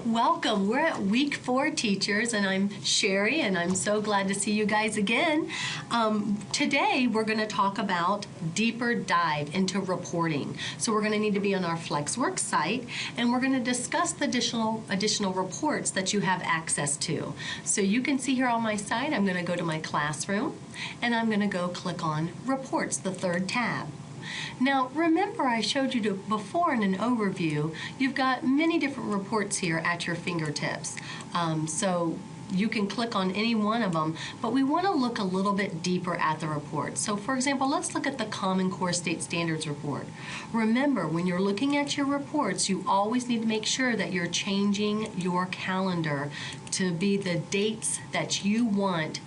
Welcome. We're at week 4, teachers, and I'm Sherry, and I'm so glad to see you guys again. Today, we're going to talk about deeper dive into reporting. So we're going to need to be on our FlexWorks site, and we're going to discuss the additional reports that you have access to. So you can see here on my site, I'm going to go to my classroom, and I'm going to go click on Reports, the 3rd tab. Now, remember I showed you before in an overview, you've got many different reports here at your fingertips. So you can click on any one of them, but we want to look a little bit deeper at the report. So for example, let's look at the Common Core State Standards report. Remember, when you're looking at your reports, you always need to make sure that you're changing your calendar to be the dates that you want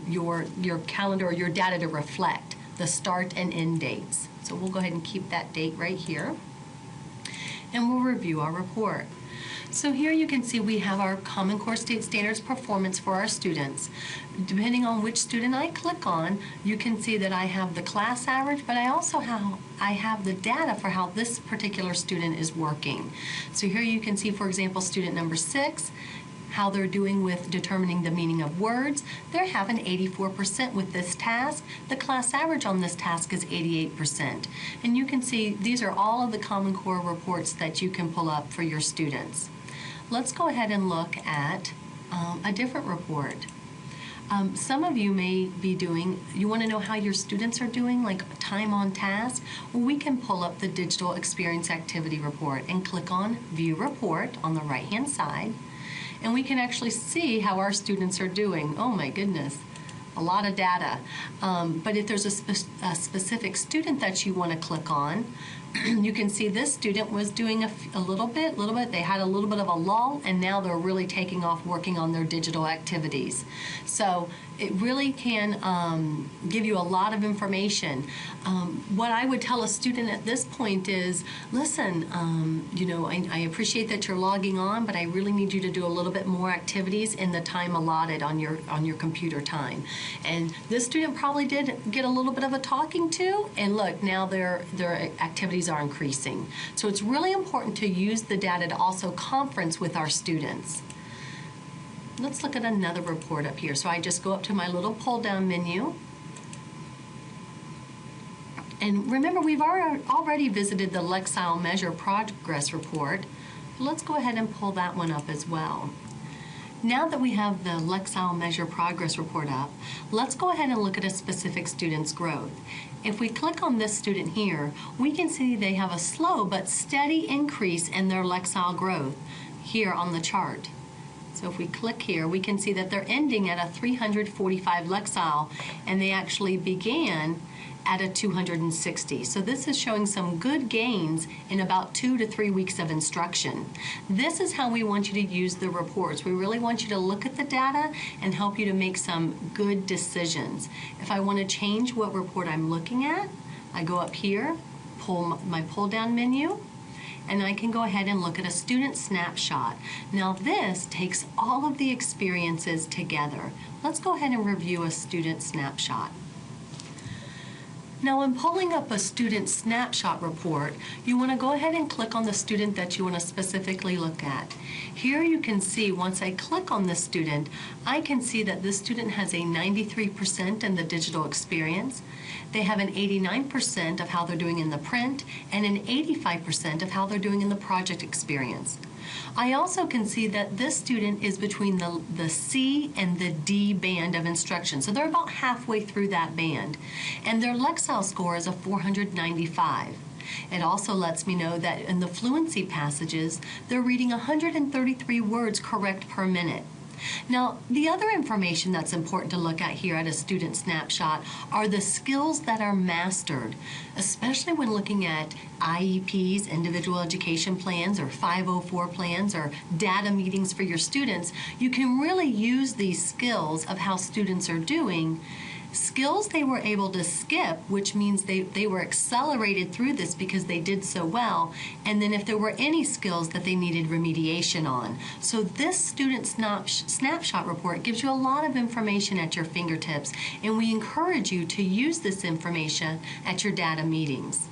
your calendar or your data to reflect. The start and end dates. So we'll go ahead and keep that date right here, and we'll review our report. So here you can see we have our Common Core State Standards performance for our students. Depending on which student I click on, you can see that I have the class average, but I also have the data for how this particular student is working. So here you can see, for example, student number 6, how they're doing with determining the meaning of words. They're having 84% with this task. The class average on this task is 88%. And you can see these are all of the Common Core reports that you can pull up for your students. Let's go ahead and look at a different report. Some of you may be you want to know how your students are doing, like time on task? Well, we can pull up the Digital Experience Activity Report and click on View Report on the right-hand side. And we can actually see how our students are doing. Oh my goodness, a lot of data. But if there's a specific student that you want to click on, you can see this student was doing a little bit. They had a little bit of a lull, and now they're really taking off working on their digital activities. So it really can give you a lot of information. What I would tell a student at this point is, listen, I appreciate that you're logging on, but I really need you to do a little bit more activities in the time allotted on your computer time. And this student probably did get a little bit of a talking to, and look, now their activities are increasing. So it's really important to use the data to also conference with our students. Let's look at another report up here. So I just go up to my little pull-down menu. And remember, we've already visited the Lexile Measure Progress Report. Let's go ahead and pull that one up as well. Now that we have the Lexile Measure Progress Report up, let's go ahead and look at a specific student's growth. If we click on this student here, we can see they have a slow but steady increase in their Lexile growth here on the chart. So if we click here, we can see that they're ending at a 345 Lexile, and they actually began at a 260. So this is showing some good gains in about 2 to 3 weeks of instruction. This is how we want you to use the reports. We really want you to look at the data and help you to make some good decisions. If I want to change what report I'm looking at, I go up here, pull my pull-down menu, and I can go ahead and look at a student snapshot. Now this takes all of the experiences together. Let's go ahead and review a student snapshot. Now, when pulling up a student snapshot report, you want to go ahead and click on the student that you want to specifically look at. Here you can see, once I click on this student, I can see that this student has a 93% in the digital experience. They have an 89% of how they're doing in the print, and an 85% of how they're doing in the project experience. I also can see that this student is between the C and the D band of instruction. So they're about halfway through that band. And their Lexile score is a 495. It also lets me know that in the fluency passages, they're reading 133 words correct per minute. Now, the other information that's important to look at here at a student snapshot are the skills that are mastered, especially when looking at IEPs, individual education plans, or 504 plans, or data meetings for your students. You can really use these skills of how students are doing. Skills they were able to skip, which means they were accelerated through this because they did so well, and then if there were any skills that they needed remediation on. So this student snapshot report gives you a lot of information at your fingertips, and we encourage you to use this information at your data meetings.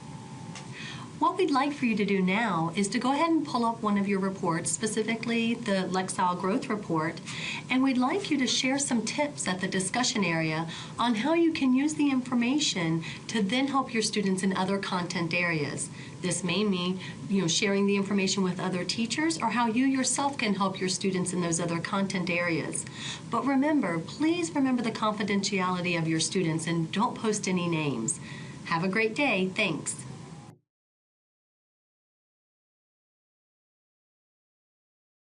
What we'd like for you to do now is to go ahead and pull up one of your reports, specifically the Lexile Growth Report, and we'd like you to share some tips at the discussion area on how you can use the information to then help your students in other content areas. This may mean, sharing the information with other teachers, or how you yourself can help your students in those other content areas. But remember, please remember the confidentiality of your students and don't post any names. Have a great day. Thanks.